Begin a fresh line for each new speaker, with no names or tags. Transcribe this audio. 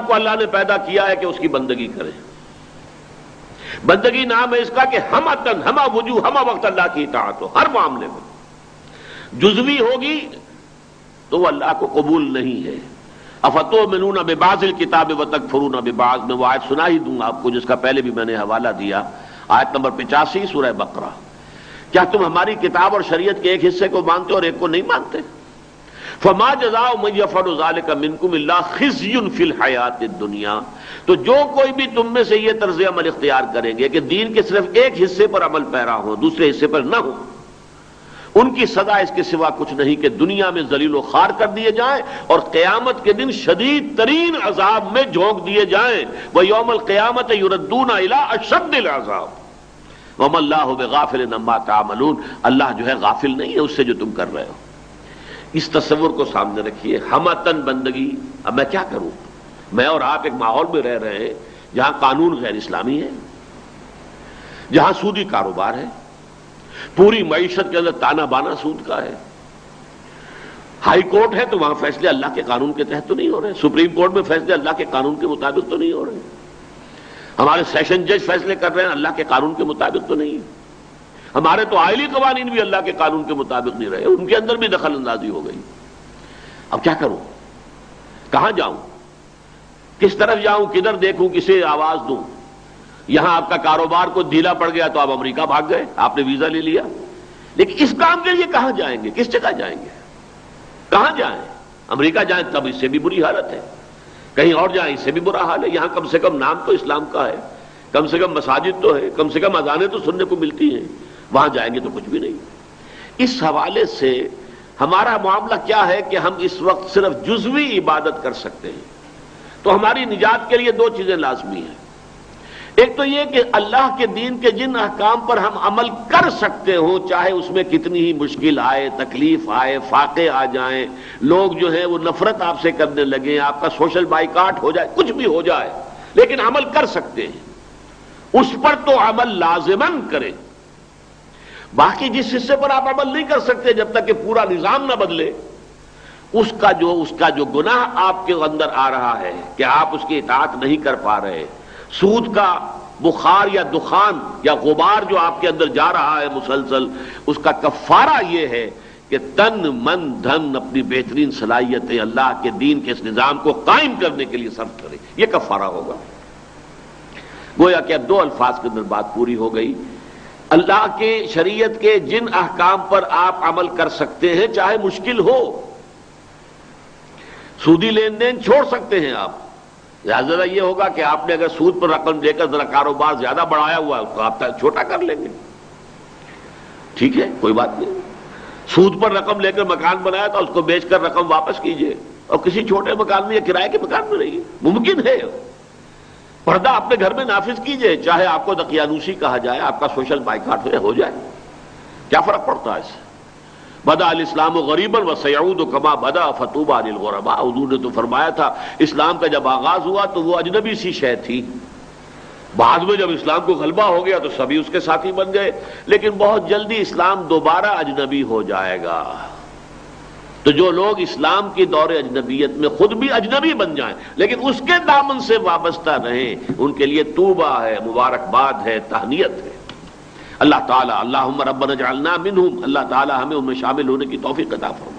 کو اللہ نے پیدا کیا ہے کہ اس کی بندگی کریں. بندگی نام ہے اس کا کہ ہم وجوہ ہم وقت اللہ کی اطاعت ہو. ہر معاملے میں جزوی ہوگی تو وہ اللہ کو قبول نہیں ہے. افتؤمنون ببعض الکتاب وتکفرون ببعض، میں وہ آیت سنا ہی دوں آپ کو جس کا پہلے بھی میں نے حوالہ دیا، آیت نمبر 85 سورہ بقرہ. کیا تم ہماری کتاب اور شریعت کے ایک حصے کو مانتے اور ایک کو نہیں مانتے؟ فما جزاء من يفعل ذلك منكم الا خزي في الحیات الدنیا، تو جو کوئی بھی تم میں سے یہ طرز عمل اختیار کریں گے کہ دین کے صرف ایک حصے پر عمل پیرا ہو دوسرے حصے پر نہ ہو، ان کی سزا اس کے سوا کچھ نہیں کہ دنیا میں ذلیل و خوار کر دیے جائیں اور قیامت کے دن شدید ترین عذاب میں جھونک دیے جائیں. وَيَوْمَ الْقِيَامَةِ يُرَدُّونَ إِلَىٰ أَشَدِّ الْعَذَابِ وَمَا اللَّهُ بِغَافِلٍ عَمَّا تَعْمَلُونَ، اللہ جو ہے غافل نہیں ہے اس سے جو تم کر رہے ہو. اس تصور کو سامنے رکھیے. ہمتن بندگی. اب میں کیا کروں؟ میں اور آپ ایک ماحول میں رہ رہے ہیں جہاں قانون غیر اسلامی ہے، جہاں سودی کاروبار ہے، پوری معیشت کے اندر تانا بانا سود کا ہے. ہائی کورٹ ہے تو وہاں فیصلے اللہ کے قانون کے تحت تو نہیں ہو رہے، سپریم کورٹ میں فیصلے اللہ کے قانون کے مطابق تو نہیں ہو رہے، ہمارے سیشن جج فیصلے کر رہے ہیں اللہ کے قانون کے مطابق تو نہیں، ہمارے تو آئلی قوانین بھی اللہ کے قانون کے مطابق نہیں رہے، ان کے اندر بھی دخل اندازی ہو گئی. اب کیا کروں؟ کہاں جاؤں؟ کس طرف جاؤں؟ کدھر دیکھوں؟ کسے آواز دوں؟ یہاں آپ کا کاروبار کو ڈھیلا پڑ گیا تو آپ امریکہ بھاگ گئے، آپ نے ویزا لے لیا، لیکن اس کام کے لیے کہاں جائیں گے؟ کس جگہ جائیں گے؟ کہاں جائیں؟ امریکہ جائیں تب اس سے بھی بری حالت ہے، کہیں اور جائیں اس سے بھی برا حال ہے. یہاں کم سے کم نام تو اسلام کا ہے، کم سے کم مساجد تو ہے، کم سے کم اذانیں تو سننے کو ملتی ہیں. وہاں جائیں گے تو کچھ بھی نہیں. اس حوالے سے ہمارا معاملہ کیا ہے کہ ہم اس وقت صرف جزوی عبادت کر سکتے ہیں. تو ہماری نجات کے لیے دو چیزیں لازمی ہیں. ایک تو یہ کہ اللہ کے دین کے جن احکام پر ہم عمل کر سکتے ہوں، چاہے اس میں کتنی ہی مشکل آئے، تکلیف آئے، فاقے آ جائیں، لوگ جو ہیں وہ نفرت آپ سے کرنے لگیں، آپ کا سوشل بائیکاٹ ہو جائے، کچھ بھی ہو جائے، لیکن عمل کر سکتے ہیں، اس پر تو عمل لازماً کریں. باقی جس حصے پر آپ عمل نہیں کر سکتے جب تک کہ پورا نظام نہ بدلے، اس کا جو گناہ آپ کے اندر آ رہا ہے کہ آپ اس کی اطاعت نہیں کر پا رہے، سود کا بخار یا دخان یا غبار جو آپ کے اندر جا رہا ہے مسلسل، اس کا کفارہ یہ ہے کہ تن من دھن اپنی بہترین صلاحیتیں اللہ کے دین کے اس نظام کو قائم کرنے کے لیے صرف کریں. یہ کفارہ ہوگا. گویا کہ اب دو الفاظ کے اندر بات پوری ہو گئی. اللہ کے شریعت کے جن احکام پر آپ عمل کر سکتے ہیں چاہے مشکل ہو، سودی لین دین چھوڑ سکتے ہیں آپ. ذرا یہ ہوگا کہ آپ نے اگر سود پر رقم دے کر ذرا کاروبار زیادہ بڑھایا ہوا ہے تو آپ چھوٹا کر لیں گے، ٹھیک ہے، کوئی بات نہیں. سود پر رقم لے کر مکان بنایا تھا، اس کو بیچ کر رقم واپس کیجئے اور کسی چھوٹے مکان میں یا کرائے کے مکان میں رہیے، ممکن ہے. پردہ اپنے گھر میں نافذ کیجئے، چاہے آپ کو دقیانوسی کہا جائے، آپ کا سوشل بائیکاٹ ہو جائے، کیا فرق پڑتا ہے اس سے؟ بدا الاسلام غریبا وسیعود کما بدا فطوبى للغرباء. حضور نے تو فرمایا تھا اسلام کا جب آغاز ہوا تو وہ اجنبی سی شے تھی، بعد میں جب اسلام کو غلبہ ہو گیا تو سبھی اس کے ساتھی بن گئے، لیکن بہت جلدی اسلام دوبارہ اجنبی ہو جائے گا. تو جو لوگ اسلام کی دور اجنبیت میں خود بھی اجنبی بن جائیں لیکن اس کے دامن سے وابستہ رہیں، ان کے لیے توبہ ہے، مبارکباد ہے، تہنیت ہے. اللہ تعالیٰ اللہم ربنا اجعلنا منہم، اللہ تعالیٰ ہمیں ان میں شامل ہونے کی توفیق عطا فرمائے.